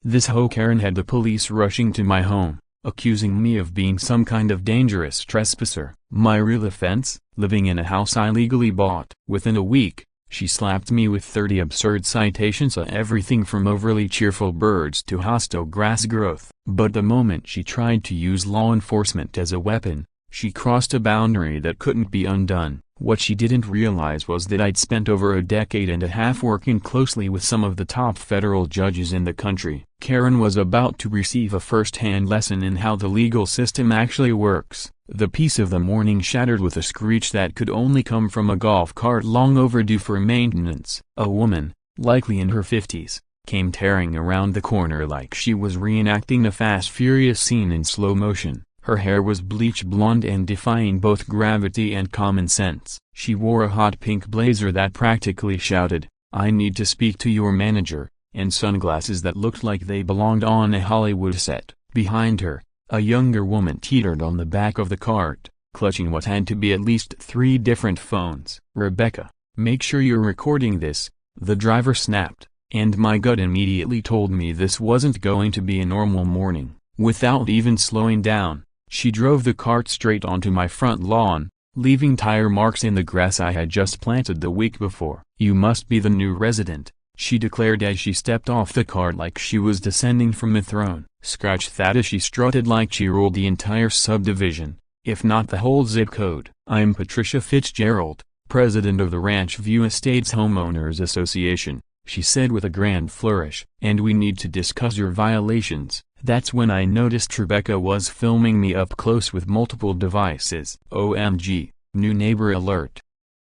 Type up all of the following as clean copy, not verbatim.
This hoe Karen had the police rushing to my home, accusing me of being some kind of dangerous trespasser. My real offense? Living in a house I legally bought. Within a week, she slapped me with 30 absurd citations on everything from overly cheerful birds to hostile grass growth. But the moment she tried to use law enforcement as a weapon, she crossed a boundary that couldn't be undone. What she didn't realize was that I'd spent over a decade and a half working closely with some of the top federal judges in the country. Karen was about to receive a first-hand lesson in how the legal system actually works. The peace of the morning shattered with a screech that could only come from a golf cart long overdue for maintenance. A woman, likely in her 50s, came tearing around the corner like she was reenacting a fast-furious scene in slow motion. Her hair was bleach blonde and defying both gravity and common sense. She wore a hot pink blazer that practically shouted, "I need to speak to your manager," and sunglasses that looked like they belonged on a Hollywood set. Behind her, a younger woman teetered on the back of the cart, clutching what had to be at least 3 different phones. "Rebecca, make sure you're recording this," the driver snapped, and my gut immediately told me this wasn't going to be a normal morning. Without even slowing down, she drove the cart straight onto my front lawn, leaving tire marks in the grass I had just planted the week before. "You must be the new resident," she declared as she stepped off the cart like she was descending from a throne. Scratch that, as she strutted like she ruled the entire subdivision, if not the whole zip code. "I'm Patricia Fitzgerald, president of the Ranch View Estates Homeowners Association," she said with a grand flourish, "and we need to discuss your violations." That's when I noticed Rebecca was filming me up close with multiple devices. "OMG, new neighbor alert,"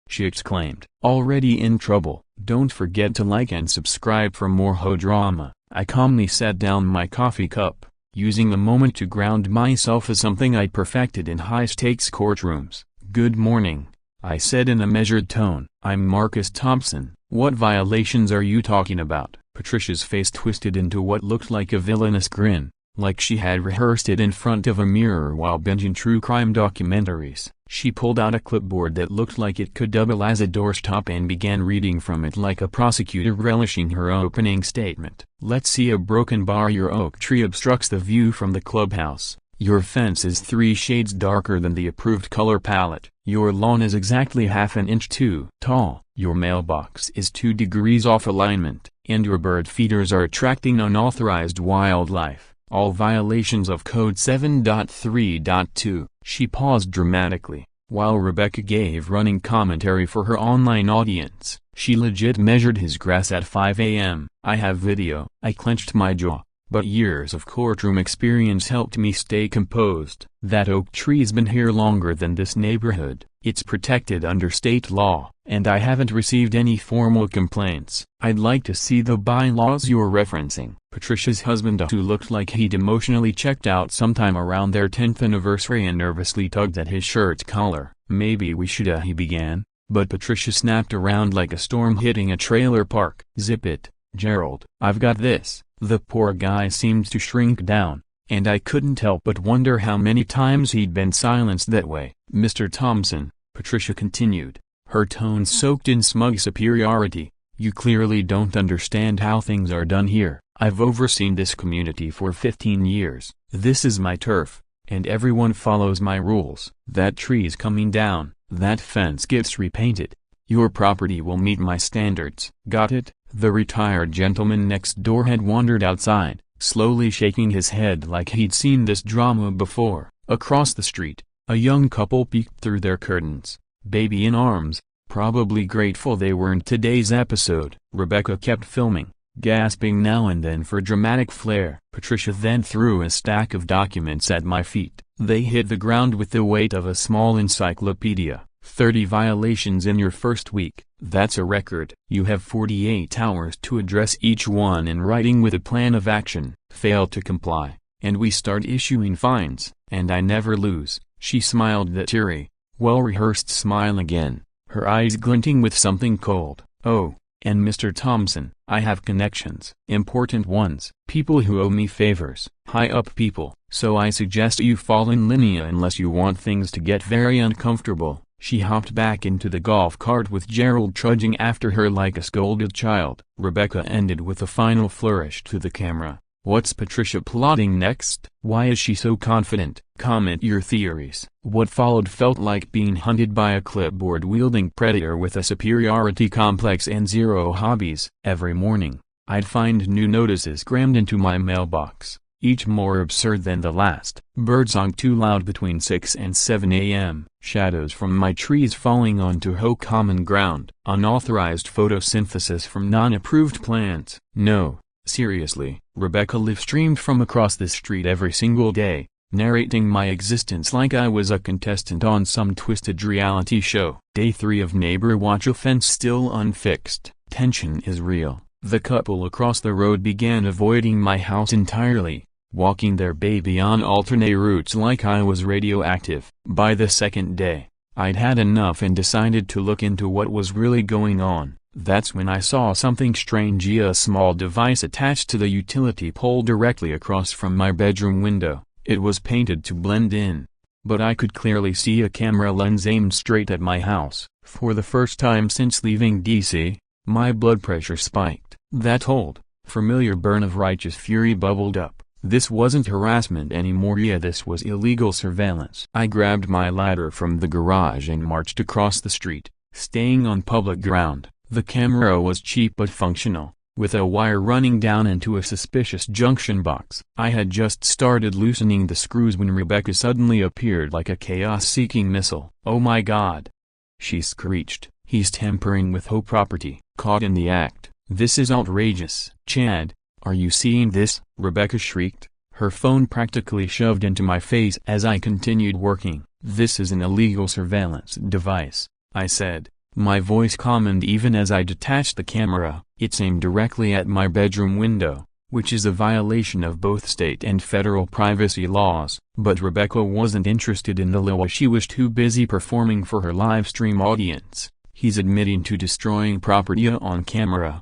she exclaimed. "Already in trouble? Don't forget to like and subscribe for more hoe drama." I calmly set down my coffee cup, using the moment to ground myself as something I'd perfected in high-stakes courtrooms. "Good morning," I said in a measured tone. "I'm Marcus Thompson. What violations are you talking about?" Patricia's face twisted into what looked like a villainous grin, like she had rehearsed it in front of a mirror while binging true crime documentaries. She pulled out a clipboard that looked like it could double as a doorstop and began reading from it like a prosecutor relishing her opening statement. "Let's see a broken bar. Your oak tree obstructs the view from the clubhouse. Your fence is 3 shades darker than the approved color palette. Your lawn is exactly half an inch too tall. Your mailbox is 2 degrees off alignment, and your bird feeders are attracting unauthorized wildlife. All violations of Code 7.3.2. She paused dramatically, while Rebecca gave running commentary for her online audience. "She legit measured his grass at 5 a.m. I have video." I clenched my jaw, but years of courtroom experience helped me stay composed. "That oak tree's been here longer than this neighborhood. It's protected under state law, and I haven't received any formal complaints." "I'd like to see the bylaws you're referencing." Patricia's husband, who looked like he'd emotionally checked out sometime around their 10th anniversary, and nervously tugged at his shirt's collar. "Maybe we should he began, but Patricia snapped around like a storm hitting a trailer park. "Zip it, Gerald. I've got this." The poor guy seemed to shrink down, and I couldn't help but wonder how many times he'd been silenced that way. "Mr. Thompson," Patricia continued, her tone soaked in smug superiority, "you clearly don't understand how things are done here. I've overseen this community for 15 years. This is my turf, and everyone follows my rules. That tree's coming down. That fence gets repainted. Your property will meet my standards. Got it?" The retired gentleman next door had wandered outside, slowly shaking his head like he'd seen this drama before. Across the street, a young couple peeked through their curtains, baby in arms, probably grateful they weren't today's episode. Rebecca kept filming, gasping now and then for dramatic flair. Patricia then threw a stack of documents at my feet. They hit the ground with the weight of a small encyclopedia. 30 violations in your first week. That's a record. You have 48 hours to address each one in writing with a plan of action. Fail to comply, and we start issuing fines. And I never lose. She smiled that teary, well-rehearsed smile again, her eyes glinting with something cold. "Oh, and Mr. Thompson, I have connections. Important ones. People who owe me favors. High-up people. So I suggest you fall in line unless you want things to get very uncomfortable." She hopped back into the golf cart with Gerald trudging after her like a scolded child. Rebecca ended with a final flourish to the camera, What's Patricia plotting next? Why is she so confident? Comment your theories. What followed felt like being hunted by a clipboard-wielding predator with a superiority complex and zero hobbies. Every morning, I'd find new notices crammed into my mailbox, each more absurd than the last. Birdsong too loud between 6 and 7 a.m. Shadows from my trees falling onto HOA common ground. Unauthorized photosynthesis from non-approved plants. No, seriously, Rebecca livestreamed from across the street every single day, narrating my existence like I was a contestant on some twisted reality show. Day 3 of Neighbor Watch. Offense still unfixed. Tension is real. The couple across the road began avoiding my house entirely, walking their baby on alternate routes like I was radioactive. By the second day, I'd had enough and decided to look into what was really going on. That's when I saw something strange. A small device attached to the utility pole directly across from my bedroom window. It was painted to blend in, but I could clearly see a camera lens aimed straight at my house. For the first time since leaving DC, my blood pressure spiked. That old, familiar burn of righteous fury bubbled up. This wasn't harassment anymore. This was illegal surveillance. I grabbed my ladder from the garage and marched across the street, staying on public ground. The camera was cheap but functional, with a wire running down into a suspicious junction box. I had just started loosening the screws when Rebecca suddenly appeared like a chaos-seeking missile. "Oh my God!" she screeched. "He's tampering with HOA property. Caught in the act. This is outrageous." "Chad, are you seeing this?" Rebecca shrieked, her phone practically shoved into my face as I continued working. "This is an illegal surveillance device," I said, my voice calmed even as I detached the camera. "It's aimed directly at my bedroom window, which is a violation of both state and federal privacy laws." But Rebecca wasn't interested in the law. She was too busy performing for her live stream audience. "He's admitting to destroying property on camera,"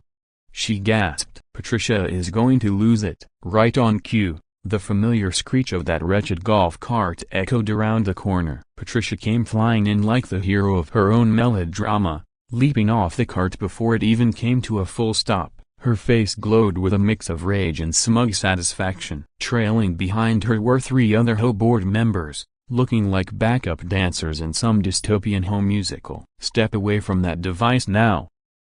she gasped. "Patricia is going to lose it." Right on cue, the familiar screech of that wretched golf cart echoed around the corner. Patricia came flying in like the hero of her own melodrama, leaping off the cart before it even came to a full stop. Her face glowed with a mix of rage and smug satisfaction. Trailing behind her were 3 other HOA board members, looking like backup dancers in some dystopian home musical. "Step away from that device now!"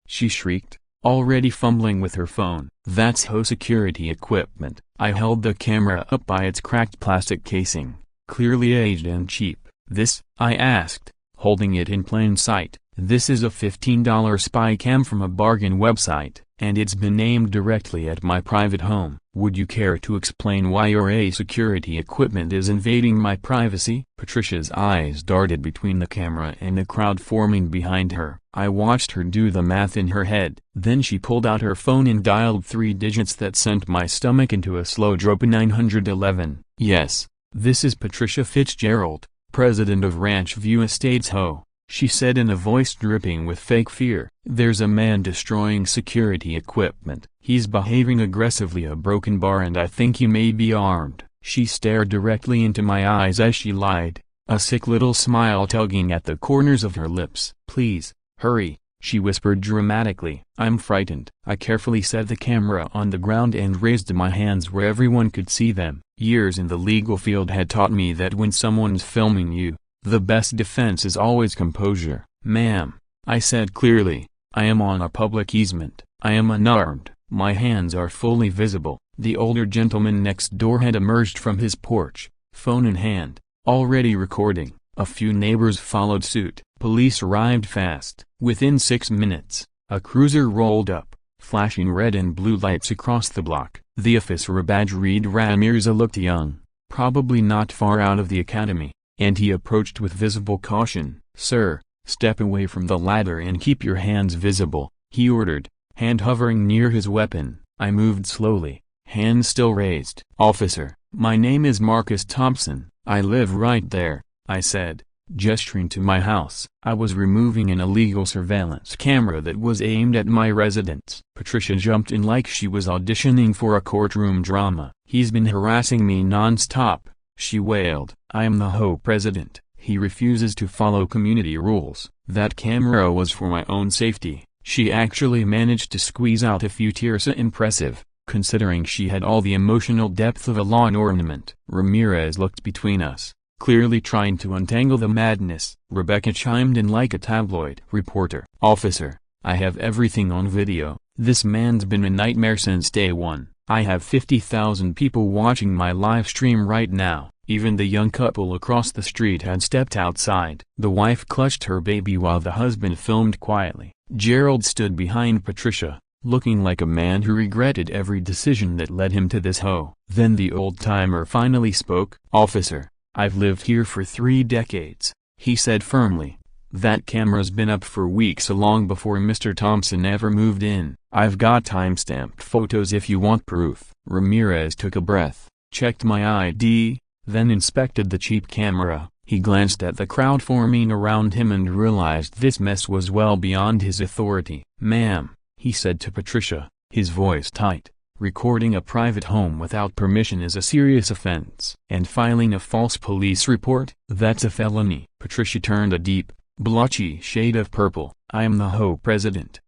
she shrieked, already fumbling with her phone. "That's HOA security equipment." I held the camera up by its cracked plastic casing, clearly aged and cheap. "This?" I asked, holding it in plain sight. "This is a $15 spy cam from a bargain website, and it's been aimed directly at my private home. Would you care to explain why your security equipment is invading my privacy?" Patricia's eyes darted between the camera and the crowd forming behind her. I watched her do the math in her head. Then she pulled out her phone and dialed 3 digits that sent my stomach into a slow drop. 911. "Yes, this is Patricia Fitzgerald, president of Ranch View Estates HOA," she said in a voice dripping with fake fear. "There's a man destroying security equipment. He's behaving aggressively. A broken bar, and I think he may be armed." She stared directly into my eyes as she lied, a sick little smile tugging at the corners of her lips. "Please, hurry," she whispered dramatically. "I'm frightened." I carefully set the camera on the ground and raised my hands where everyone could see them. Years in the legal field had taught me that when someone's filming you, the best defense is always composure. "Ma'am," I said clearly, "I am on a public easement. I am unarmed. My hands are fully visible." The older gentleman next door had emerged from his porch, phone in hand, already recording. A few neighbors followed suit. Police arrived fast. Within 6 minutes, a cruiser rolled up, flashing red and blue lights across the block. The officer badge read Ramirza looked young, probably not far out of the academy, and he approached with visible caution. "Sir, step away from the ladder and keep your hands visible," he ordered, hand hovering near his weapon. I moved slowly, hands still raised. "Officer, my name is Marcus Thompson. I live right there," I said, gesturing to my house. I was removing an illegal surveillance camera that was aimed at my residence. Patricia jumped in like she was auditioning for a courtroom drama. "He's been harassing me non-stop," she wailed. "I am the HOA president. He refuses to follow community rules." That camera was for my own safety. She actually managed to squeeze out a few tears. "Impressive, considering she had all the emotional depth of a lawn ornament. Ramirez looked between us, clearly trying to untangle the madness. Rebecca chimed in like a tabloid reporter. "Officer, I have everything on video. This man's been a nightmare since day one. I have 50,000 people watching my live stream right now." Even the young couple across the street had stepped outside. The wife clutched her baby while the husband filmed quietly. Gerald stood behind Patricia, looking like a man who regretted every decision that led him to this hoe. Then the old-timer finally spoke. "Officer, I've lived here for 3 decades, he said firmly. "That camera's been up for weeks long before Mr. Thompson ever moved in. I've got time-stamped photos if you want proof." Ramirez took a breath, checked my ID, then inspected the cheap camera. He glanced at the crowd forming around him and realized this mess was well beyond his authority. "Ma'am," he said to Patricia, his voice tight, "recording a private home without permission is a serious offense. And filing a false police report? That's a felony." Patricia turned a deep, blotchy shade of purple. "I am the HOA president,"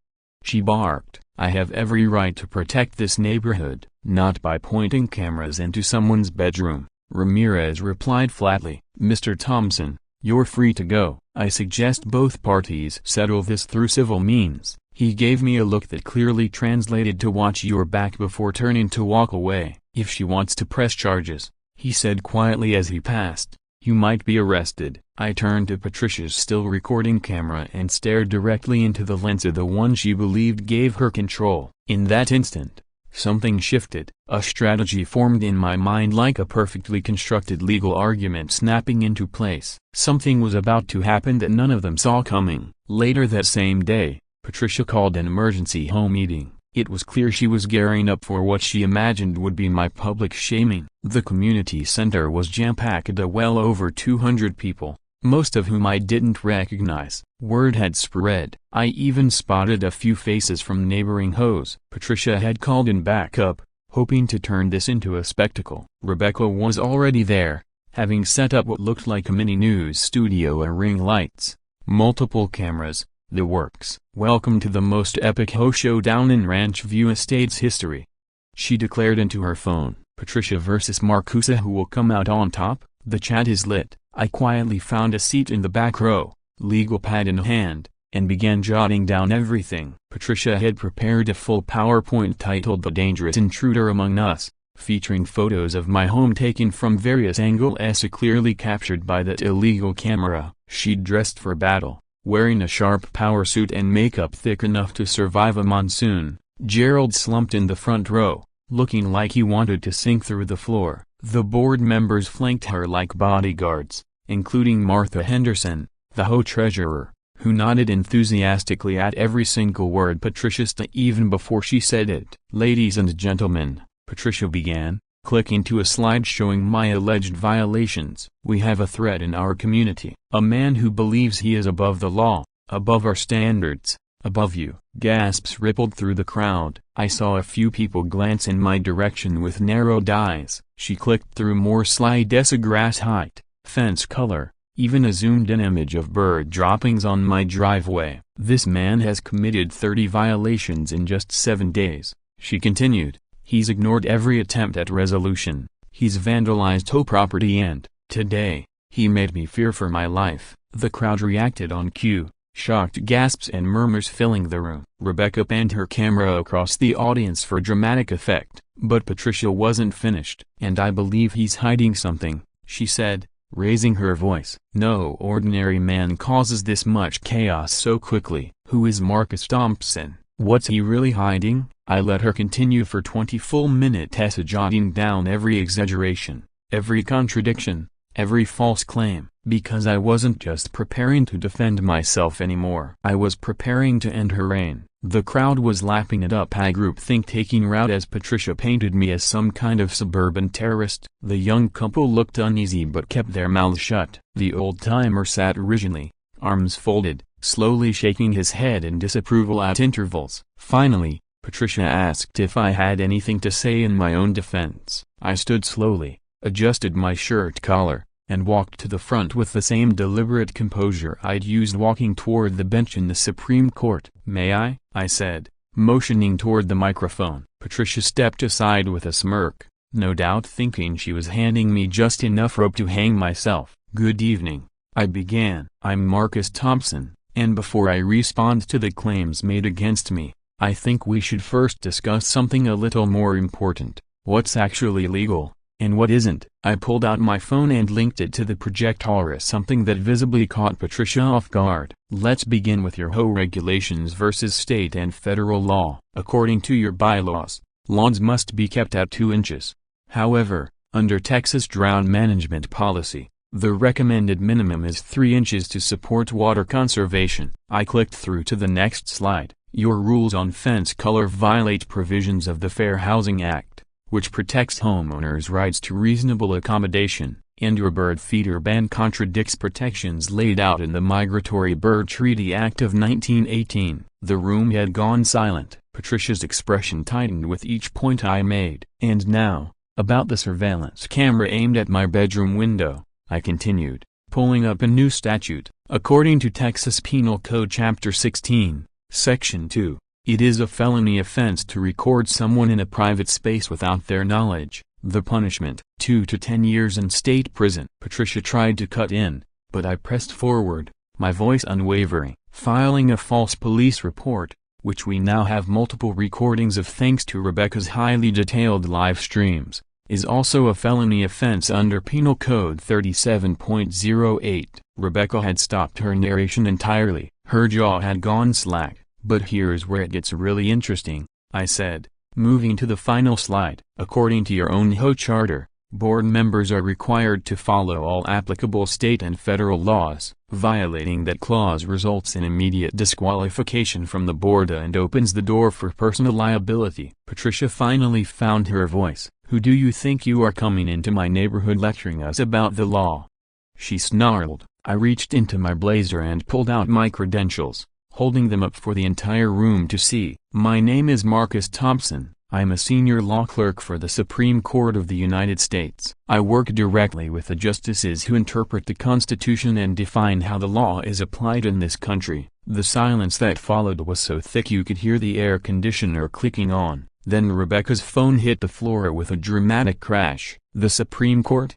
she barked. "I have every right to protect this neighborhood, not by pointing cameras into someone's bedroom." Ramirez replied flatly. "Mr. Thompson, you're free to go. I suggest both parties settle this through civil means." He gave me a look that clearly translated to "watch your back" before turning to walk away. "If she wants to press charges," he said quietly as he passed, "you might be arrested." I turned to Patricia's still recording camera and stared directly into the lens of the one she believed gave her control. In that instant, something shifted. A strategy formed in my mind like a perfectly constructed legal argument snapping into place. Something was about to happen that none of them saw coming. Later that same day, Patricia called an emergency home meeting. It was clear she was gearing up for what she imagined would be my public shaming. The community center was jam-packed with well over 200 people, most of whom I didn't recognize. Word had spread. I even spotted a few faces from neighboring HOAs. Patricia had called in backup, hoping to turn this into a spectacle. Rebecca was already there, having set up what looked like a mini news studio and ring lights, multiple cameras, the works. "Welcome to the most epic HOA showdown in Ranch View Estates history," she declared into her phone. "Patricia versus Marcusa, who will come out on top? The chat is lit." I quietly found a seat in the back row, legal pad in hand, and began jotting down everything. Patricia had prepared a full PowerPoint titled "The Dangerous Intruder Among Us," featuring photos of my home taken from various angles clearly captured by that illegal camera. She'd dressed for battle, wearing a sharp power suit and makeup thick enough to survive a monsoon. Gerald slumped in the front row, looking like he wanted to sink through the floor. The board members flanked her like bodyguards, including Martha Henderson, the HOA treasurer, who nodded enthusiastically at every single word Patricia said even before she said it. "Ladies and gentlemen," Patricia began, clicking to a slide showing my alleged violations. "We have a threat in our community. A man who believes he is above the law, above our standards, above you." Gasps rippled through the crowd. I saw a few people glance in my direction with narrowed eyes. She clicked through more slides: grass height, fence color, even a zoomed-in image of bird droppings on my driveway. "This man has committed 30 violations in just 7 days," she continued. "He's ignored every attempt at resolution. He's vandalized HOA property and, today, he made me fear for my life." The crowd reacted on cue, shocked gasps and murmurs filling the room. Rebecca panned her camera across the audience for dramatic effect, but Patricia wasn't finished. "And I believe he's hiding something," she said, raising her voice. "No ordinary man causes this much chaos so quickly. Who is Marcus Thompson? What's he really hiding?" I let her continue for 20 full minutes, jotting down every exaggeration, every contradiction, every false claim, because I wasn't just preparing to defend myself anymore. I was preparing to end her reign. The crowd was lapping it up, a groupthink taking route as Patricia painted me as some kind of suburban terrorist. The young couple looked uneasy but kept their mouths shut. The old-timer sat rigidly, arms folded, slowly shaking his head in disapproval at intervals. Finally, Patricia asked if I had anything to say in my own defense. I stood slowly, adjusted my shirt collar, and walked to the front with the same deliberate composure I'd used walking toward the bench in the Supreme Court. "May I?" I said, Motioning toward the microphone, Patricia stepped aside with a smirk, no doubt thinking she was handing me just enough rope to hang myself. "Good evening," I began. "I'm Marcus Thompson, and before I respond to the claims made against me, I think we should first discuss something a little more important: what's actually legal, and what isn't." I pulled out my phone and linked it to the projector, something that visibly caught Patricia off guard. "Let's begin with your HOA regulations versus state and federal law. According to your bylaws, lawns must be kept at 2 inches. However, under Texas drought management policy, the recommended minimum is 3 inches to support water conservation." I clicked through to the next slide. "Your rules on fence color violate provisions of the Fair Housing Act, which protects homeowners' rights to reasonable accommodation, and your bird feeder ban contradicts protections laid out in the Migratory Bird Treaty Act of 1918. The room had gone silent. Patricia's expression tightened with each point I made. "And now, about the surveillance camera aimed at my bedroom window," I continued, pulling up a new statute. "According to Texas Penal Code Chapter 16, Section 2, it is a felony offense to record someone in a private space without their knowledge. The punishment, 2 to 10 years in state prison." Patricia tried to cut in, but I pressed forward, my voice unwavering. "Filing a false police report, which we now have multiple recordings of thanks to Rebecca's highly detailed live streams, is also a felony offense under Penal Code 37.08. Rebecca had stopped her narration entirely. Her jaw had gone slack. "But here's where it gets really interesting," I said, moving to the final slide. "According to your own HOA charter, board members are required to follow all applicable state and federal laws. Violating that clause results in immediate disqualification from the board and opens the door for personal liability." Patricia finally found her voice. "Who do you think you are coming into my neighborhood lecturing us about the law?" she snarled. I reached into my blazer and pulled out my credentials, holding them up for the entire room to see. "My name is Marcus Thompson. I'm a senior law clerk for the Supreme Court of the United States. I work directly with the justices who interpret the Constitution and define how the law is applied in this country." The silence that followed was so thick you could hear the air conditioner clicking on. Then Rebecca's phone hit the floor with a dramatic crash. "The Supreme Court?"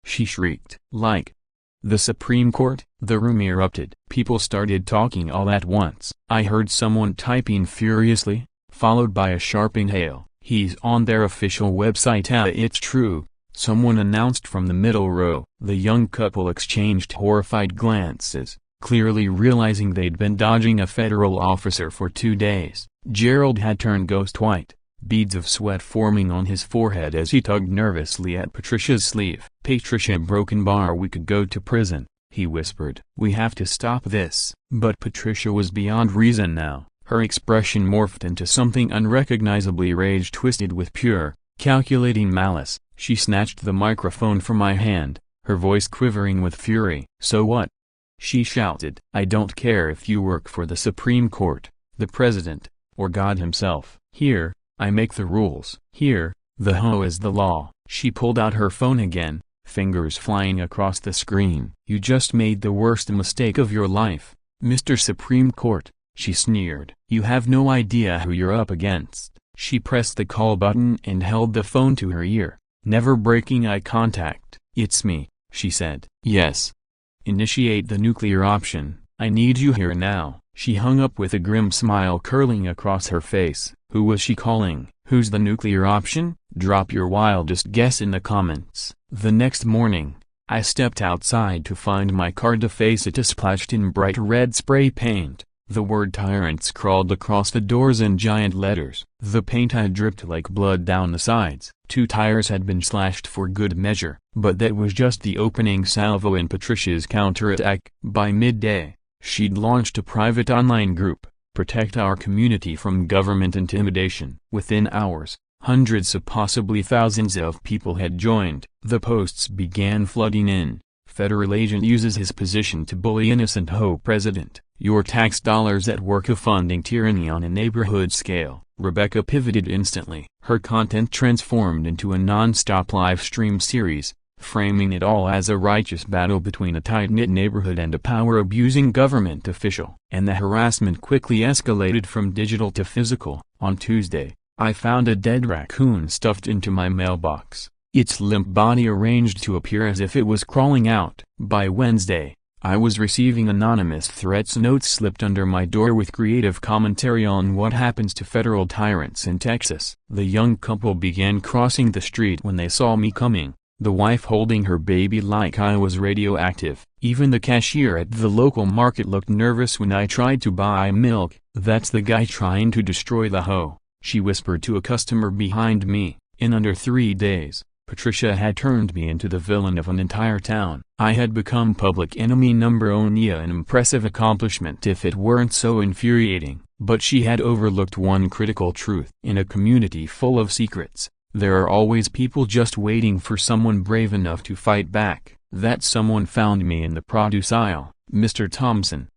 she shrieked. "Like the Supreme Court?" The room erupted. People started talking all at once. I heard someone typing furiously, followed by a sharp inhale. "He's on their official website." "It's true," someone announced from the middle row. The young couple exchanged horrified glances, clearly realizing they'd been dodging a federal officer for 2 days. Gerald had turned ghost white, beads of sweat forming on his forehead as he tugged nervously at Patricia's sleeve. "Patricia broken bar, we could go to prison," he whispered. "We have to stop this." But Patricia was beyond reason now. Her expression morphed into something unrecognizably rage-twisted with pure, calculating malice. She snatched the microphone from my hand, her voice quivering with fury. "So what?" she shouted. "I don't care if you work for the Supreme Court, the President, or God himself. Here, I make the rules. Here, the HOA is the law." She pulled out her phone again, fingers flying across the screen. "You just made the worst mistake of your life, Mr. Supreme Court," she sneered. "You have no idea who you're up against." She pressed the call button and held the phone to her ear, never breaking eye contact. "It's me," she said. "Yes. Initiate the nuclear option. I need you here now." She hung up with a grim smile curling across her face. Who was she calling? Who's the nuclear option? Drop your wildest guess in the comments. The next morning, I stepped outside to find my car defaced splashed in bright red spray paint. The word tyrants crawled across the doors in giant letters. The paint had dripped like blood down the sides. 2 tires had been slashed for good measure. But that was just the opening salvo in Patricia's counterattack. By midday, she'd launched a private online group, "Protect Our Community from Government Intimidation." Within hours, hundreds of possibly thousands of people had joined. The posts began flooding in. "Federal agent uses his position to bully innocent HOA president. Your tax dollars at work of funding tyranny on a neighborhood scale." Rebecca pivoted instantly. Her content transformed into a non-stop live stream series, framing it all as a righteous battle between a tight-knit neighborhood and a power-abusing government official. And the harassment quickly escalated from digital to physical. On Tuesday, I found a dead raccoon stuffed into my mailbox, its limp body arranged to appear as if it was crawling out. By Wednesday, I was receiving anonymous threats notes slipped under my door with creative commentary on what happens to federal tyrants in Texas. The young couple began crossing the street when they saw me coming, the wife holding her baby like I was radioactive. Even the cashier at the local market looked nervous when I tried to buy milk. "That's the guy trying to destroy the hoe," she whispered to a customer behind me. In under 3 days, Patricia had turned me into the villain of an entire town. I had become public enemy number one, an impressive accomplishment if it weren't so infuriating. But she had overlooked one critical truth. In a community full of secrets, there are always people just waiting for someone brave enough to fight back. That someone found me in the produce aisle. "Mr. Thompson?"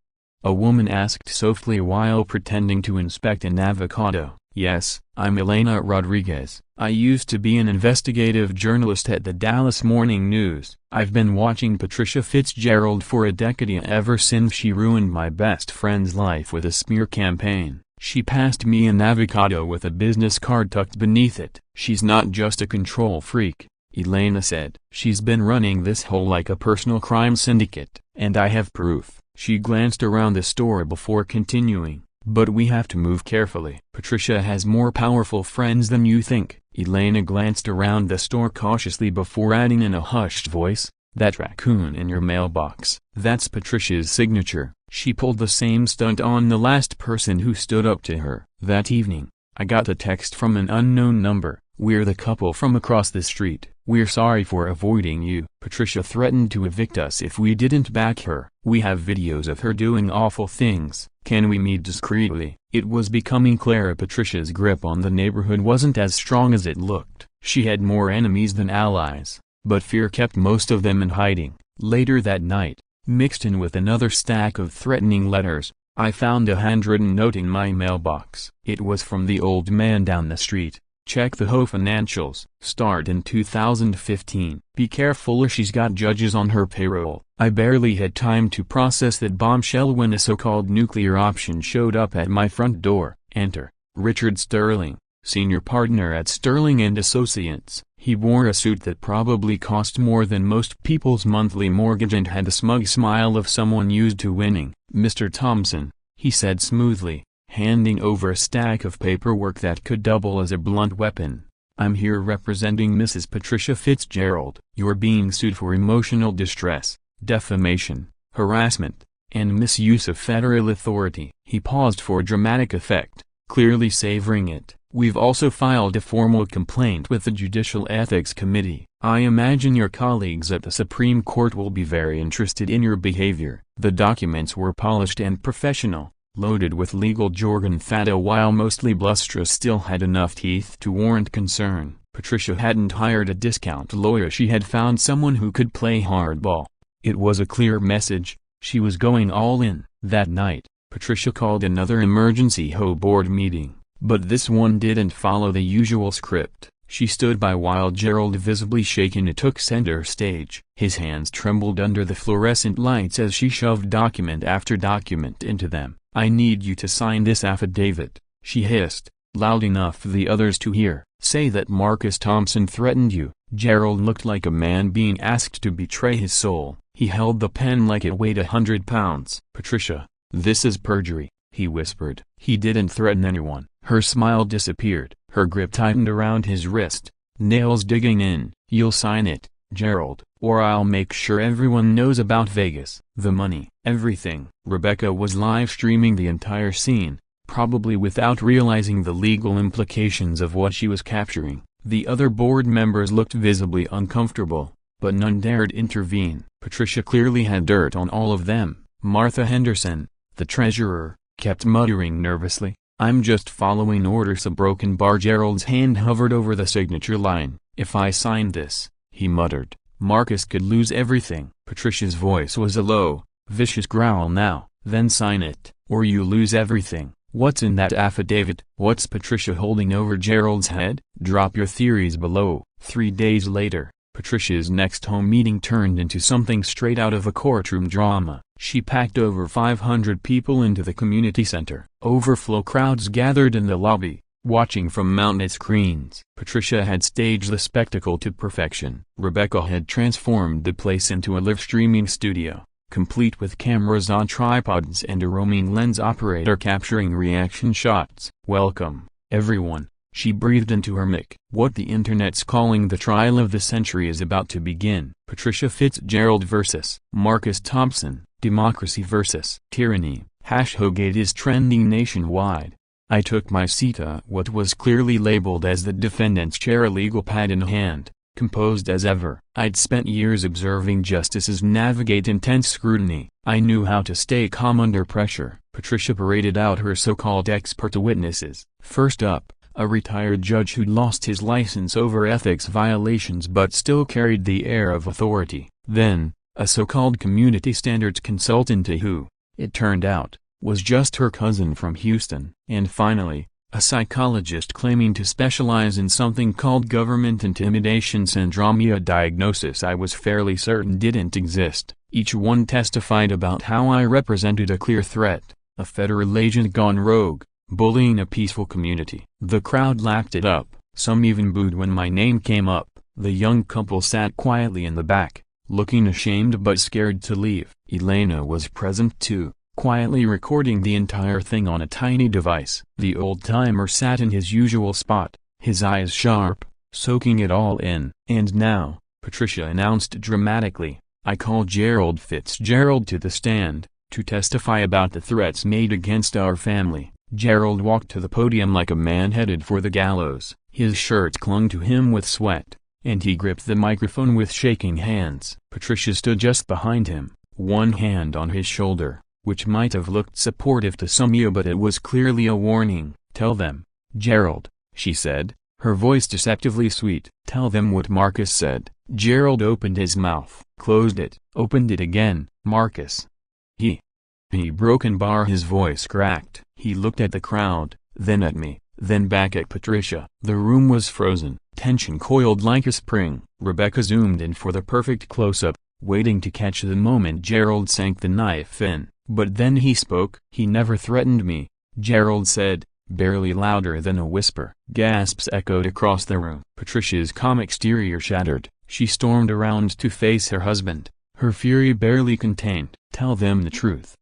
a woman asked softly while pretending to inspect an avocado. "Yes, I'm Elena Rodriguez. I used to be an investigative journalist at the Dallas Morning News. I've been watching Patricia Fitzgerald for a decade, ever since she ruined my best friend's life with a smear campaign." She passed me an avocado with a business card tucked beneath it. "She's not just a control freak," Elena said. "She's been running this whole like a personal crime syndicate, and I have proof." She glanced around the store before continuing, "But we have to move carefully. Patricia has more powerful friends than you think." Elena glanced around the store cautiously before adding in a hushed voice, "That raccoon in your mailbox, that's Patricia's signature. She pulled the same stunt on the last person who stood up to her." That evening, I got a text from an unknown number. "We're the couple from across the street. We're sorry for avoiding you. Patricia threatened to evict us if we didn't back her. We have videos of her doing awful things. Can we meet discreetly?" It was becoming clear Patricia's grip on the neighborhood wasn't as strong as it looked. She had more enemies than allies, but fear kept most of them in hiding. Later that night, mixed in with another stack of threatening letters, I found a handwritten note in my mailbox. It was from the old man down the street. "Check the HOA financials. Start in 2015. Be careful or she's got judges on her payroll." I barely had time to process that bombshell when a so-called nuclear option showed up at my front door. Enter Richard Sterling, senior partner at Sterling and Associates. He wore a suit that probably cost more than most people's monthly mortgage and had the smug smile of someone used to winning. "Mr. Thompson," he said smoothly, handing over a stack of paperwork that could double as a blunt weapon, "I'm here representing Mrs. Patricia Fitzgerald. You're being sued for emotional distress, defamation, harassment, and misuse of federal authority." He paused for dramatic effect, clearly savoring it. "We've also filed a formal complaint with the Judicial Ethics Committee. I imagine your colleagues at the Supreme Court will be very interested in your behavior." The documents were polished and professional, loaded with legal jargon that while mostly blusterous still had enough teeth to warrant concern. Patricia hadn't hired a discount lawyer, she had found someone who could play hardball. It was a clear message, she was going all in. That night, Patricia called another emergency HOA board meeting, but this one didn't follow the usual script. She stood by while Gerald, visibly shaken, took center stage. His hands trembled under the fluorescent lights as she shoved document after document into them. "I need you to sign this affidavit," she hissed, loud enough for the others to hear. "Say that Marcus Thompson threatened you." Gerald looked like a man being asked to betray his soul. He held the pen like it weighed 100 pounds. "Patricia, this is perjury," he whispered. "He didn't threaten anyone." Her smile disappeared. Her grip tightened around his wrist, nails digging in. "You'll sign it, Gerald, or I'll make sure everyone knows about Vegas. The money, everything." Rebecca was live streaming the entire scene, probably without realizing the legal implications of what she was capturing. The other board members looked visibly uncomfortable, but none dared intervene. Patricia clearly had dirt on all of them. Martha Henderson, the treasurer, kept muttering nervously, "I'm just following orders." A broken bar. Gerald's hand hovered over the signature line. "If I sign this," he muttered, "Marcus could lose everything." Patricia's voice was a low, vicious growl. "Now, then sign it, or you lose everything." "What's in that affidavit?" "What's Patricia holding over Gerald's head?" "Drop your theories below." 3 days later, Patricia's next home meeting turned into something straight out of a courtroom drama. She packed over 500 people into the community center. Overflow crowds gathered in the lobby, watching from mounted screens. Patricia had staged the spectacle to perfection. Rebecca had transformed the place into a live streaming studio, complete with cameras on tripods and a roaming lens operator capturing reaction shots. "Welcome, everyone," she breathed into her mic. "What the internet's calling the trial of the century is about to begin. Patricia Fitzgerald vs. Marcus Thompson, democracy vs. tyranny. #Hogate is trending nationwide." I took my seat at what was clearly labeled as the defendant's chair, a legal pad in hand, composed as ever. I'd spent years observing justices navigate intense scrutiny. I knew how to stay calm under pressure. Patricia paraded out her so-called expert witnesses. First up, a retired judge who'd lost his license over ethics violations but still carried the air of authority. Then, a so-called community standards consultant who, it turned out, was just her cousin from Houston. And finally, a psychologist claiming to specialize in something called government intimidation syndrome, a diagnosis I was fairly certain didn't exist. Each one testified about how I represented a clear threat, a federal agent gone rogue, bullying a peaceful community. The crowd lapped it up, some even booed when my name came up. The young couple sat quietly in the back, looking ashamed but scared to leave. Elena was present too, quietly recording the entire thing on a tiny device. The old-timer sat in his usual spot, his eyes sharp, soaking it all in. "And now," Patricia announced dramatically, "I call Gerald Fitzgerald to the stand, to testify about the threats made against our family." Gerald walked to the podium like a man headed for the gallows. His shirt clung to him with sweat, and he gripped the microphone with shaking hands. Patricia stood just behind him, one hand on his shoulder, which might have looked supportive to some, but it was clearly a warning. "Tell them, Gerald," she said, her voice deceptively sweet. "Tell them what Marcus said." Gerald opened his mouth, closed it, opened it again. "Marcus. He broken bar." His voice cracked. He looked at the crowd, then at me, then back at Patricia. The room was frozen, tension coiled like a spring. Rebecca zoomed in for the perfect close-up, waiting to catch the moment Gerald sank the knife in. But then he spoke. "He never threatened me," Gerald said, barely louder than a whisper. Gasps echoed across the room. Patricia's calm exterior shattered. She stormed around to face her husband, her fury barely contained. "Tell them the truth,"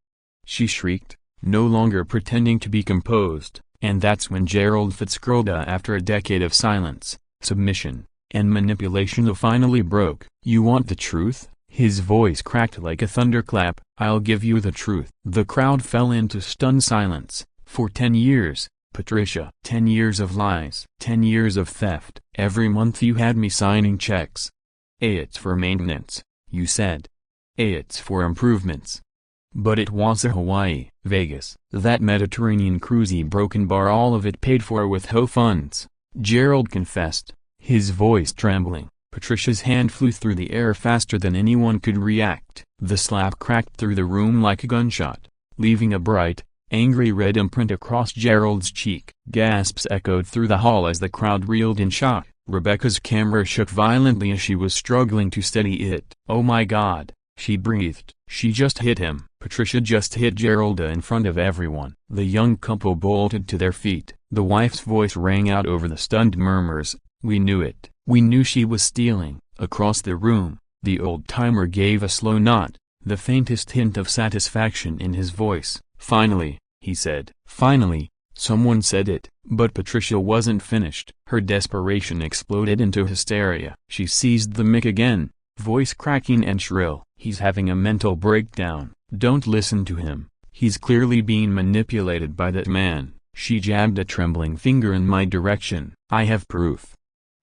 she shrieked, no longer pretending to be composed. And that's when Gerald Fitzgerald, after a decade of silence, submission, and manipulation, finally broke. "You want the truth?" His voice cracked like a thunderclap. "I'll give you the truth." The crowd fell into stunned silence. "For 10 years, Patricia. 10 years of lies. 10 years of theft. Every month you had me signing checks. It's for maintenance, you said. It's for improvements. But it was a Hawaii, Vegas, that Mediterranean cruisey broken bar, all of it paid for with HOA funds," Gerald confessed, his voice trembling. Patricia's hand flew through the air faster than anyone could react. The slap cracked through the room like a gunshot, leaving a bright, angry red imprint across Gerald's cheek. Gasps echoed through the hall as the crowd reeled in shock. Rebecca's camera shook violently as she was struggling to steady it. "Oh my God," she breathed. "She just hit him." Patricia just hit Gerald in front of everyone. The young couple bolted to their feet. The wife's voice rang out over the stunned murmurs. "We knew it. We knew she was stealing." Across the room, the old-timer gave a slow nod, the faintest hint of satisfaction in his voice. "Finally," he said. "Finally, someone said it." But Patricia wasn't finished. Her desperation exploded into hysteria. She seized the mic again, voice cracking and shrill. "He's having a mental breakdown. Don't listen to him. He's clearly being manipulated by that man." She jabbed a trembling finger in my direction. "I have proof,"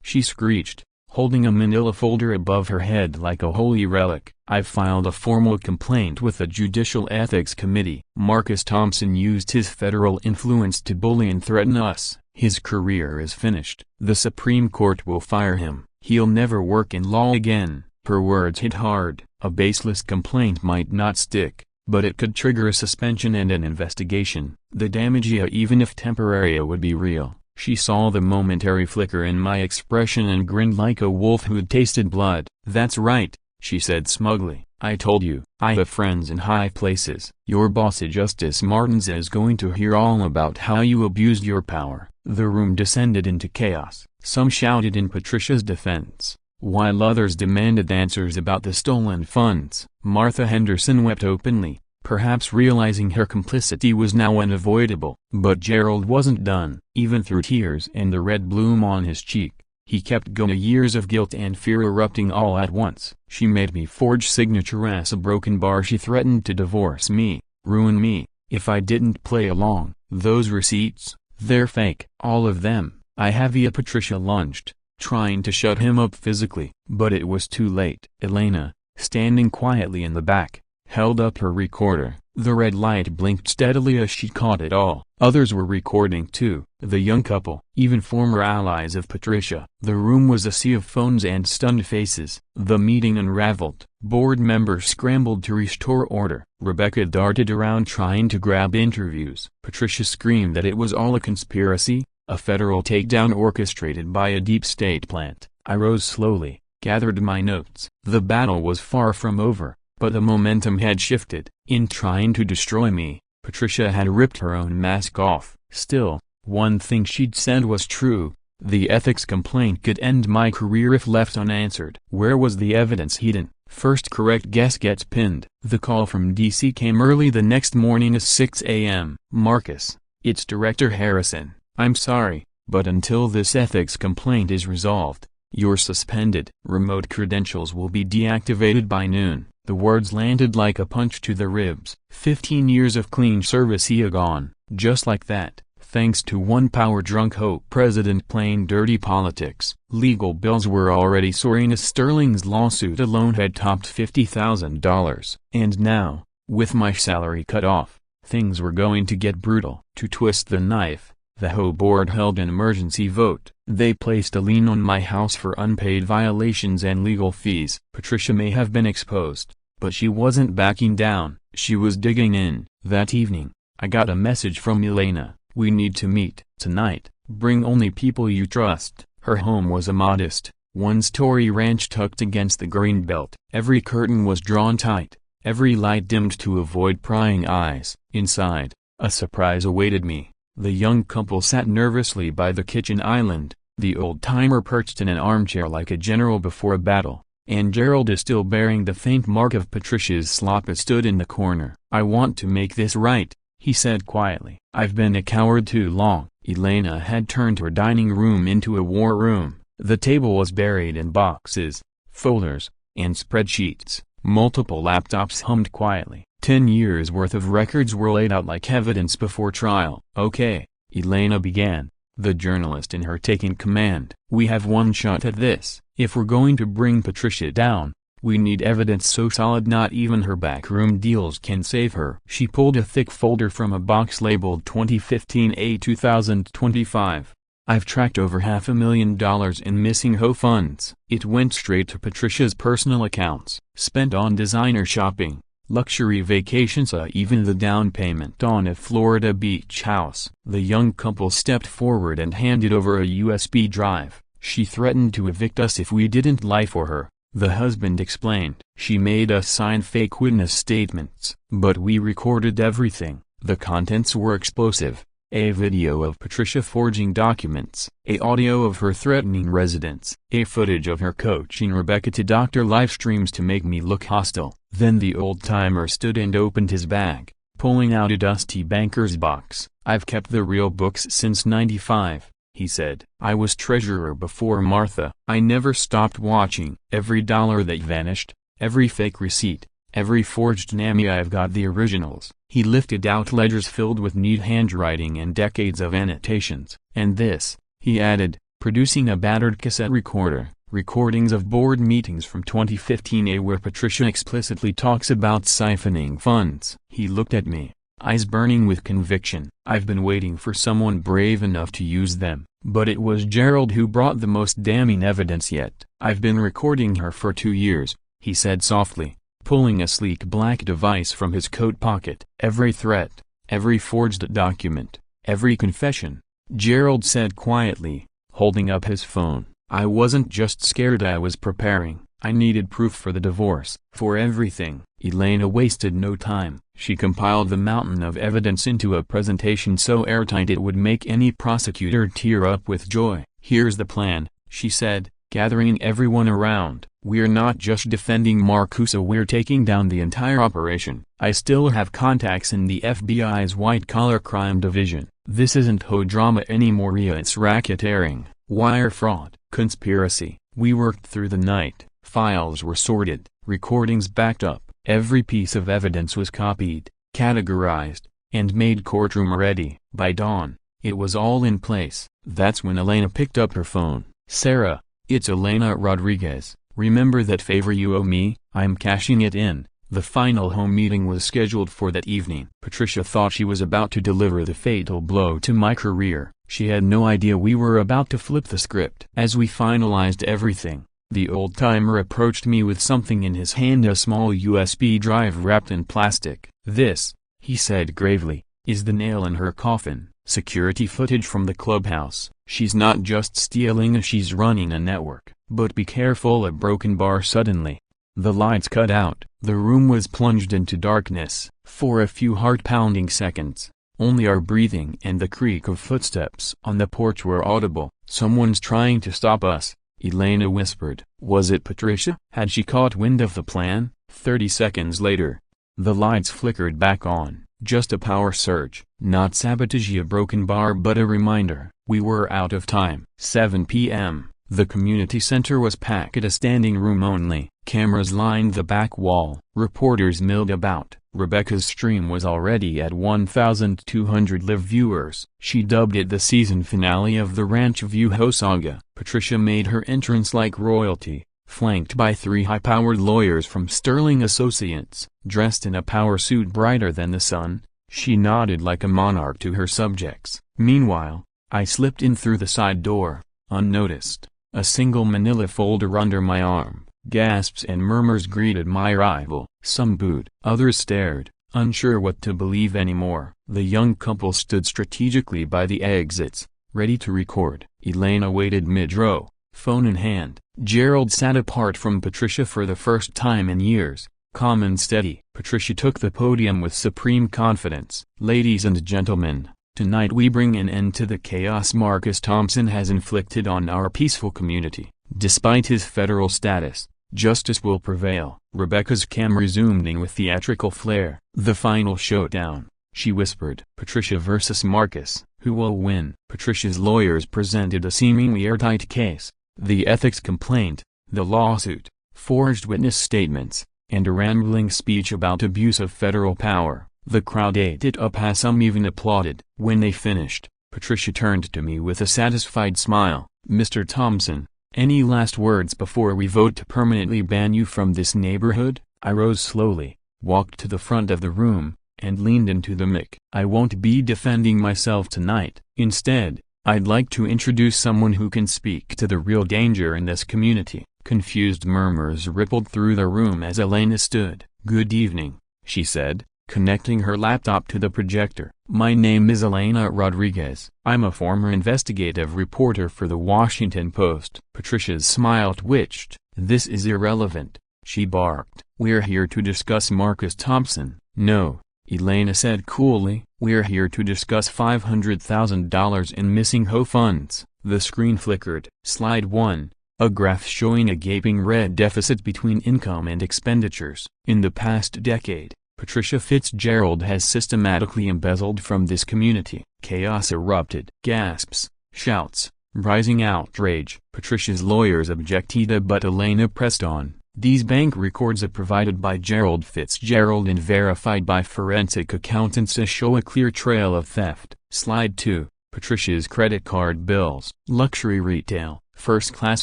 she screeched, holding a manila folder above her head like a holy relic. "I've filed a formal complaint with the Judicial Ethics Committee. Marcus Thompson used his federal influence to bully and threaten us. His career is finished. The Supreme Court will fire him. He'll never work in law again." Her words hit hard. A baseless complaint might not stick, but it could trigger a suspension and an investigation. The damage, even if temporary, would be real. She saw the momentary flicker in my expression and grinned like a wolf who'd tasted blood. "That's right," she said smugly. "I told you, I have friends in high places. Your boss Justice Martins is going to hear all about how you abused your power." The room descended into chaos. Some shouted in Patricia's defense, while others demanded answers about the stolen funds. Martha Henderson wept openly, perhaps realizing her complicity was now unavoidable. But Gerald wasn't done. Even through tears and the red bloom on his cheek, he kept going. Years of guilt and fear erupting all at once. "She made me forge signature as a broken bar. She threatened to divorce me, ruin me, if I didn't play along. Those receipts, they're fake. All of them." I have. Patricia lunged, trying to shut him up physically, but it was too late. Elena, standing quietly in the back, held up her recorder. The red light blinked steadily as she caught it all. Others were recording too, the young couple, even former allies of Patricia. The room was a sea of phones and stunned faces. The meeting unraveled. Board members scrambled to restore order. Rebecca darted around trying to grab interviews. Patricia screamed that it was all a conspiracy, a federal takedown orchestrated by a deep state plant. I rose slowly, gathered my notes. The battle was far from over, but the momentum had shifted. In trying to destroy me, Patricia had ripped her own mask off. Still, one thing she'd said was true: the ethics complaint could end my career if left unanswered. Where was the evidence hidden? First correct guess gets pinned. The call from DC came early the next morning at 6 a.m. "Marcus, it's Director Harrison. I'm sorry, but until this ethics complaint is resolved, you're suspended. Remote credentials will be deactivated by noon." The words landed like a punch to the ribs. 15 years of clean service gone, just like that, thanks to one power-drunk HOA president playing dirty politics. Legal bills were already soaring as Sterling's lawsuit alone had topped $50,000. And now, with my salary cut off, things were going to get brutal. To twist the knife, the HOA board held an emergency vote. They placed a lien on my house for unpaid violations and legal fees. Patricia may have been exposed, but she wasn't backing down. She was digging in. That evening, I got a message from Elena: "We need to meet tonight. Bring only people you trust." Her home was a modest, one-story ranch tucked against the greenbelt. Every curtain was drawn tight, every light dimmed to avoid prying eyes. Inside, a surprise awaited me. The young couple sat nervously by the kitchen island, the old-timer perched in an armchair like a general before a battle, and Gerald is still bearing the faint mark of Patricia's slop. It stood in the corner. "I want to make this right," he said quietly. "I've been a coward too long." Elena had turned her dining room into a war room. The table was buried in boxes, folders, and spreadsheets. Multiple laptops hummed quietly. 10 years' worth of records were laid out like evidence before trial. "Okay," Elena began, the journalist in her taking command. "We have one shot at this. If we're going to bring Patricia down, we need evidence so solid not even her backroom deals can save her." She pulled a thick folder from a box labeled 2015-A-2025. "I've tracked over $500,000 in missing HOA funds." It went straight to Patricia's personal accounts. Spent on designer shopping, luxury vacations, even the down payment on a Florida beach house. The young couple stepped forward and handed over a USB drive. "She threatened to evict us if we didn't lie for her," the husband explained. "She made us sign fake witness statements. But we recorded everything." The contents were explosive. A video of Patricia forging documents, a audio of her threatening residents, a footage of her coaching Rebecca to doctor live streams to make me look hostile. Then the old-timer stood and opened his bag, pulling out a dusty banker's box. "I've kept the real books since '95, he said. "I was treasurer before Martha. I never stopped watching. Every dollar that vanished, every fake receipt, every forged NAMI, I've got the originals." He lifted out ledgers filled with neat handwriting and decades of annotations. "And this," he added, producing a battered cassette recorder, recordings of board meetings from 2015A where Patricia explicitly talks about siphoning funds. He looked at me, eyes burning with conviction. "I've been waiting for someone brave enough to use them, but it was Gerald who brought the most damning evidence yet. I've been recording her for 2 years, he said softly, pulling a sleek black device from his coat pocket. "Every threat, every forged document, every confession, Gerald said quietly, holding up his phone. I wasn't just scared, I was preparing. I needed proof for the divorce, for everything. Elena wasted no time. She compiled the mountain of evidence into a presentation so airtight it would make any prosecutor tear up with joy. Here's the plan, she said, gathering everyone around. We're not just defending Marcusa, we're taking down the entire operation. I still have contacts in the FBI's white-collar crime division. This isn't HOA drama anymore, it's racketeering, wire fraud, conspiracy. We worked through the night, files were sorted, recordings backed up, every piece of evidence was copied, categorized, and made courtroom ready. By dawn, it was all in place. That's when Elena picked up her phone. Sarah, it's Elena Rodriguez. Remember that favor you owe me? I'm cashing it in. The final home meeting was scheduled for that evening. Patricia thought she was about to deliver the fatal blow to my career. She had no idea we were about to flip the script. As we finalized everything, the old-timer approached me with something in his hand, a small USB drive wrapped in plastic. This, he said gravely, is the nail in her coffin. Security footage from the clubhouse. She's not just stealing, she's running a network. But be careful, a broken bar suddenly. The lights cut out. The room was plunged into darkness. For a few heart-pounding seconds, only our breathing and the creak of footsteps on the porch were audible. Someone's trying to stop us, Elena whispered. Was it Patricia? Had she caught wind of the plan? 30 seconds later, the lights flickered back on. Just a power surge. Not sabotage, a broken bar, but a reminder. We were out of time. 7 p.m. The community center was packed, a standing room only. Cameras lined the back wall. Reporters milled about. Rebecca's stream was already at 1,200 live viewers. She dubbed it the season finale of the Ranch View HOA saga. Patricia made her entrance like royalty, flanked by 3 high-powered lawyers from Sterling Associates. Dressed in a power suit brighter than the sun, she nodded like a monarch to her subjects. Meanwhile, I slipped in through the side door, unnoticed. A single manila folder under my arm. Gasps and murmurs greeted my arrival. Some booed. Others stared, unsure what to believe anymore. The young couple stood strategically by the exits, ready to record. Elena waited mid-row, phone in hand. Gerald sat apart from Patricia for the first time in years, calm and steady. Patricia took the podium with supreme confidence. Ladies and gentlemen, tonight we bring an end to the chaos Marcus Thompson has inflicted on our peaceful community. Despite his federal status, justice will prevail. Rebecca's camera zoomed in with theatrical flair. The final showdown, she whispered. Patricia versus Marcus, who will win? Patricia's lawyers presented a seemingly airtight case. The ethics complaint, the lawsuit, forged witness statements, and a rambling speech about abuse of federal power. The crowd ate it up, as some even applauded. When they finished, Patricia turned to me with a satisfied smile. Mr. Thompson, any last words before we vote to permanently ban you from this neighborhood? I rose slowly, walked to the front of the room, and leaned into the mic. I won't be defending myself tonight. Instead, I'd like to introduce someone who can speak to the real danger in this community. Confused murmurs rippled through the room as Elena stood. Good evening, she said, connecting her laptop to the projector. My name is Elena Rodriguez. I'm a former investigative reporter for the Washington Post. Patricia's smile twitched. This is irrelevant, she barked. We're here to discuss Marcus Thompson. No, Elena said coolly. We're here to discuss $500,000 in missing HOA funds. The screen flickered. Slide 1. A graph showing a gaping red deficit between income and expenditures. In the past decade, Patricia Fitzgerald has systematically embezzled from this community. Chaos erupted. Gasps, shouts, rising outrage. Patricia's lawyers objected, but Elena pressed on. These bank records are provided by Gerald Fitzgerald and verified by forensic accountants show a clear trail of theft. Slide 2. Patricia's credit card bills. Luxury retail, first-class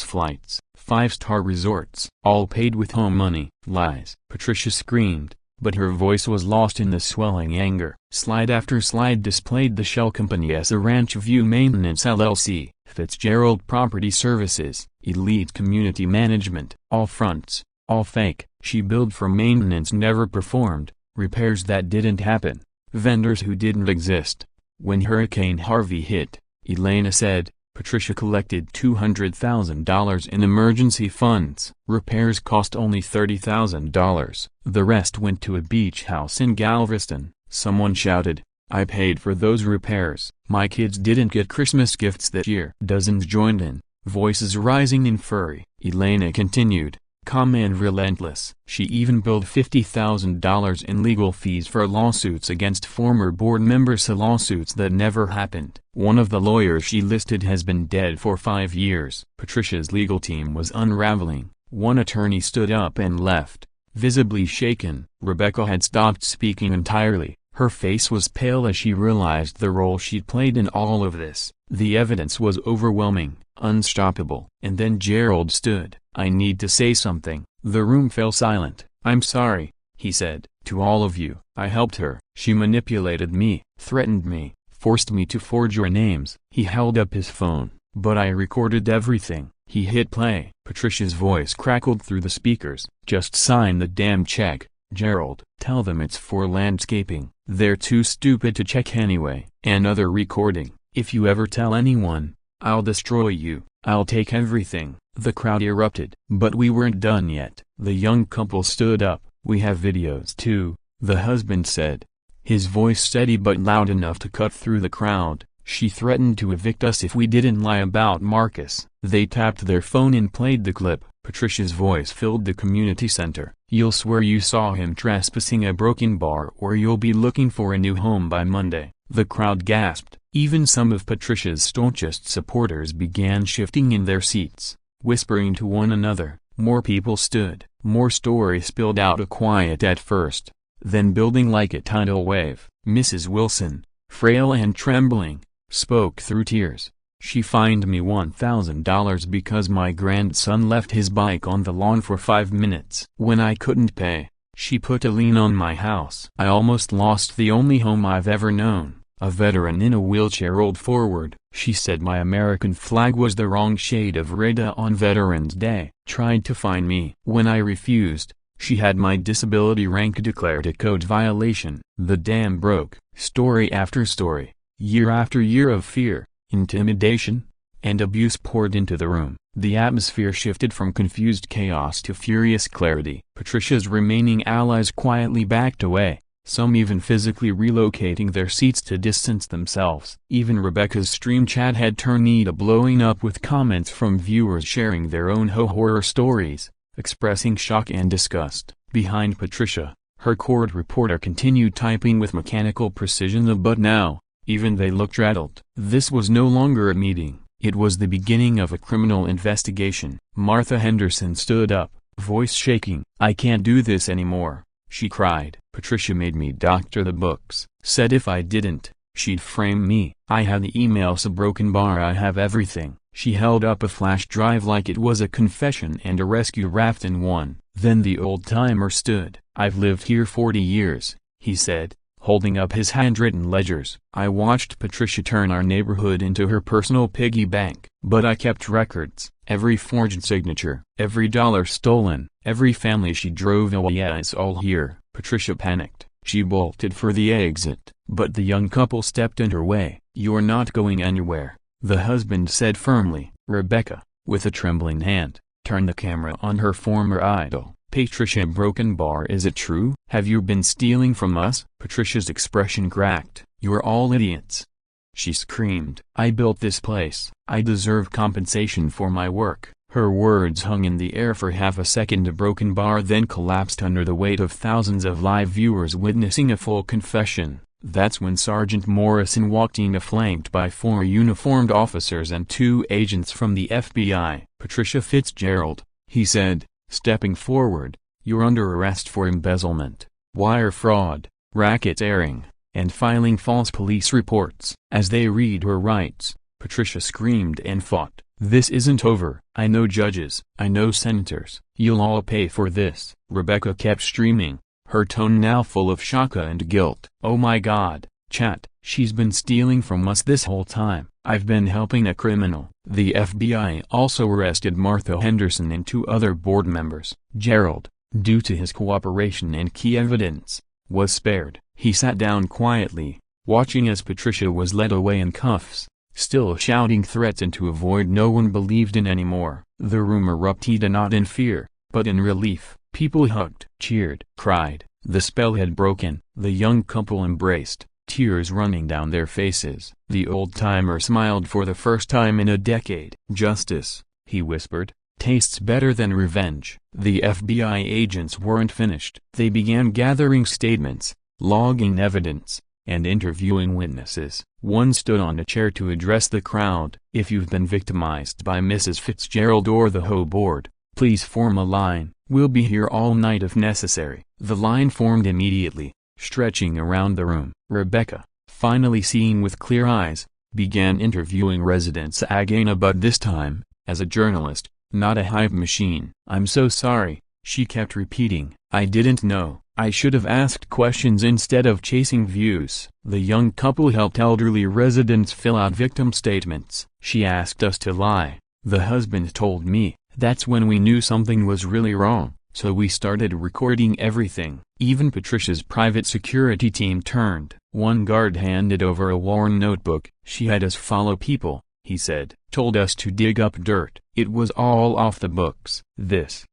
flights, 5-star resorts, all paid with home money. Lies. Patricia screamed, but her voice was lost in the swelling anger. Slide after slide displayed the shell company as a Ranch View Maintenance LLC, Fitzgerald Property Services, Elite Community Management. All fronts, all fake. She billed for maintenance never performed, repairs that didn't happen, vendors who didn't exist. When Hurricane Harvey hit, Elena said. Patricia collected $200,000 in emergency funds. Repairs cost only $30,000. The rest went to a beach house in Galveston. Someone shouted, "I paid for those repairs. My kids didn't get Christmas gifts that year." Dozens joined in, voices rising in fury. Elena continued, calm and relentless. She even billed $50,000 in legal fees for lawsuits against former board members, lawsuits that never happened. One of the lawyers she listed has been dead for 5 years. Patricia's legal team was unraveling. One attorney stood up and left, visibly shaken. Rebecca had stopped speaking entirely. Her face was pale as she realized the role she'd played in all of this. The evidence was overwhelming, unstoppable. And then Gerald stood. "I need to say something." The room fell silent. "I'm sorry," he said, "to all of you. I helped her. She manipulated me, threatened me, forced me to forge your names." He held up his phone. "But I recorded everything." He hit play. Patricia's voice crackled through the speakers. "Just sign the damn check, Gerald. Tell them it's for landscaping. They're too stupid to check anyway." Another recording. "If you ever tell anyone, I'll destroy you. I'll take everything." The crowd erupted. But we weren't done yet. The young couple stood up. "We have videos too," the husband said, his voice steady but loud enough to cut through the crowd. "She threatened to evict us if we didn't lie about Marcus." They tapped their phone and played the clip. Patricia's voice filled the community center. "You'll swear you saw him trespassing a broken bar, or you'll be looking for a new home by Monday." The crowd gasped. Even some of Patricia's staunchest supporters began shifting in their seats, whispering to one another. More people stood. More stories spilled out, a quiet at first, then building like a tidal wave. Mrs. Wilson, frail and trembling, spoke through tears. "She fined me $1,000 because my grandson left his bike on the lawn for 5 minutes. When I couldn't pay, she put a lien on my house. I almost lost the only home I've ever known." A veteran in a wheelchair rolled forward. "She said my American flag was the wrong shade of red on Veterans Day. Tried to fine me. When I refused, she had my disability rank declared a code violation." The dam broke. Story after story, year after year of fear, intimidation, and abuse poured into the room. The atmosphere shifted from confused chaos to furious clarity. Patricia's remaining allies quietly backed away, some even physically relocating their seats to distance themselves. Even Rebecca's stream chat had turned blowing up with comments from viewers sharing their own horror stories, expressing shock and disgust. Behind Patricia, her court reporter continued typing with mechanical precision. But now, even they looked rattled. This was no longer a meeting. It was the beginning of a criminal investigation. Martha Henderson stood up, voice shaking. "I can't do this anymore," she cried. "Patricia made me doctor the books. Said if I didn't, she'd frame me. I had the emails, a broken bar, I have everything." She held up a flash drive like it was a confession and a rescue wrapped in one. Then the old-timer stood. "I've lived here 40 years, he said, holding up his handwritten ledgers. "I watched Patricia turn our neighborhood into her personal piggy bank. But I kept records. Every forged signature, every dollar stolen, every family she drove away. Yeah, it's all here." Patricia panicked. She bolted for the exit, but the young couple stepped in her way. "You're not going anywhere," the husband said firmly. Rebecca, with a trembling hand, turned the camera on her former idol. "Patricia, broken bar, is it true? Have you been stealing from us?" Patricia's expression cracked. "You're all idiots," she screamed. "I built this place. I deserve compensation for my work." Her words hung in the air for half a second. A broken bar then collapsed under the weight of thousands of live viewers witnessing a full confession. That's when Sergeant Morrison walked in, flanked by 4 uniformed officers and 2 agents from the FBI. "Patricia Fitzgerald," he said, stepping forward, "you're under arrest for embezzlement, wire fraud, racketeering, and filing false police reports." As they read her rights, Patricia screamed and fought. "This isn't over. I know judges. I know senators. You'll all pay for this." Rebecca kept streaming, her tone now full of shock and guilt. "Oh my God, chat, she's been stealing from us this whole time. I've been helping a criminal." The FBI also arrested Martha Henderson and 2 other board members. Gerald, due to his cooperation and key evidence, was spared. He sat down quietly, watching as Patricia was led away in cuffs, still shouting threats, and to avoid no one believed in anymore. The room erupted, not in fear, but in relief. People hugged, cheered, cried. The spell had broken. The young couple embraced, tears running down their faces. The old-timer smiled for the first time in a decade. "Justice," he whispered, "tastes better than revenge." The FBI agents weren't finished. They began gathering statements, logging evidence, and interviewing witnesses. One stood on a chair to address the crowd. "If you've been victimized by Mrs. Fitzgerald or the HOA board, please form a line. We'll be here all night if necessary." The line formed immediately, stretching around the room. Rebecca, finally seeing with clear eyes, began interviewing residents again, but this time, as a journalist, not a hive machine. "I'm so sorry," she kept repeating. "I didn't know. I should have asked questions instead of chasing views." The young couple helped elderly residents fill out victim statements. "She asked us to lie," the husband told me. "That's when we knew something was really wrong, so we started recording everything." Even Patricia's private security team turned. One guard handed over a worn notebook. "She had us follow people," he said. "Told us to dig up dirt. It was all off the books. This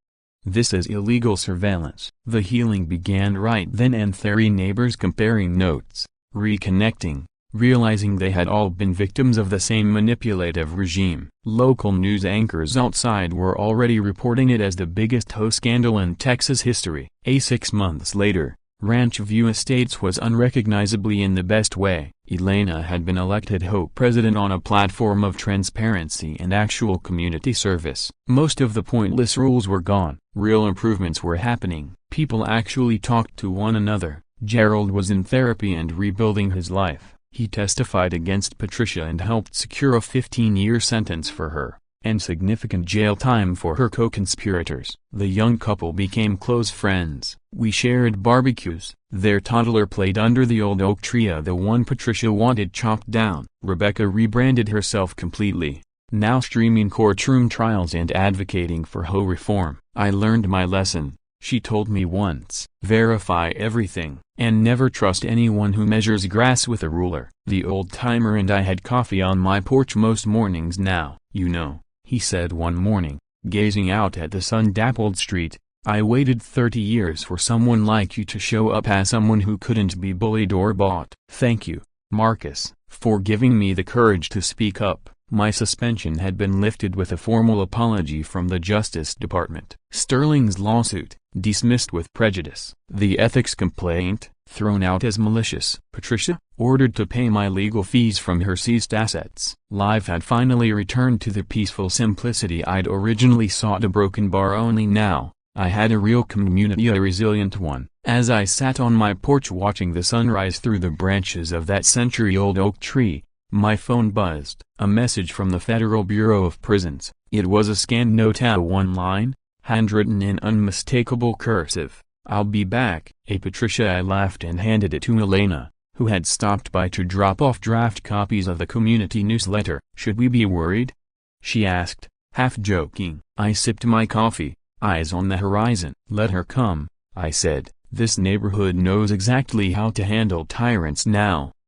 is illegal surveillance." The healing began right then, and 30 neighbors comparing notes, reconnecting, realizing they had all been victims of the same manipulative regime. Local news anchors outside were already reporting it as the biggest HOA scandal in Texas history. 6 months later, Ranch View Estates was unrecognizably in the best way. Elena had been elected HOA president on a platform of transparency and actual community service. Most of the pointless rules were gone. Real improvements were happening. People actually talked to one another. Gerald was in therapy and rebuilding his life. He testified against Patricia and helped secure a 15-year sentence for her, and significant jail time for her co-conspirators. The young couple became close friends. We shared barbecues. Their toddler played under the old oak tree, the one Patricia wanted chopped down. Rebecca rebranded herself completely, now streaming courtroom trials and advocating for HOA reform. "I learned my lesson," she told me once. "Verify everything, and never trust anyone who measures grass with a ruler." The old-timer and I had coffee on my porch most mornings now. "You know," he said one morning, gazing out at the sun-dappled street, "I waited 30 years for someone like you to show up as someone who couldn't be bullied or bought. Thank you, Marcus, for giving me the courage to speak up." My suspension had been lifted with a formal apology from the Justice Department. Sterling's lawsuit, dismissed with prejudice. The ethics complaint, thrown out as malicious. Patricia, ordered to pay my legal fees from her seized assets. Life had finally returned to the peaceful simplicity I'd originally sought. A broken bar only now. I had a real community, a resilient one. As I sat on my porch watching the sunrise through the branches of that century-old oak tree, my phone buzzed. A message from the Federal Bureau of Prisons. It was a scanned note, one line, handwritten in unmistakable cursive. "I'll be back." Patricia. I laughed and handed it to Elena, who had stopped by to drop off draft copies of the community newsletter. "Should we be worried?" she asked, half joking. I sipped my coffee, eyes on the horizon. "Let her come," I said. "This neighborhood knows exactly how to handle tyrants now."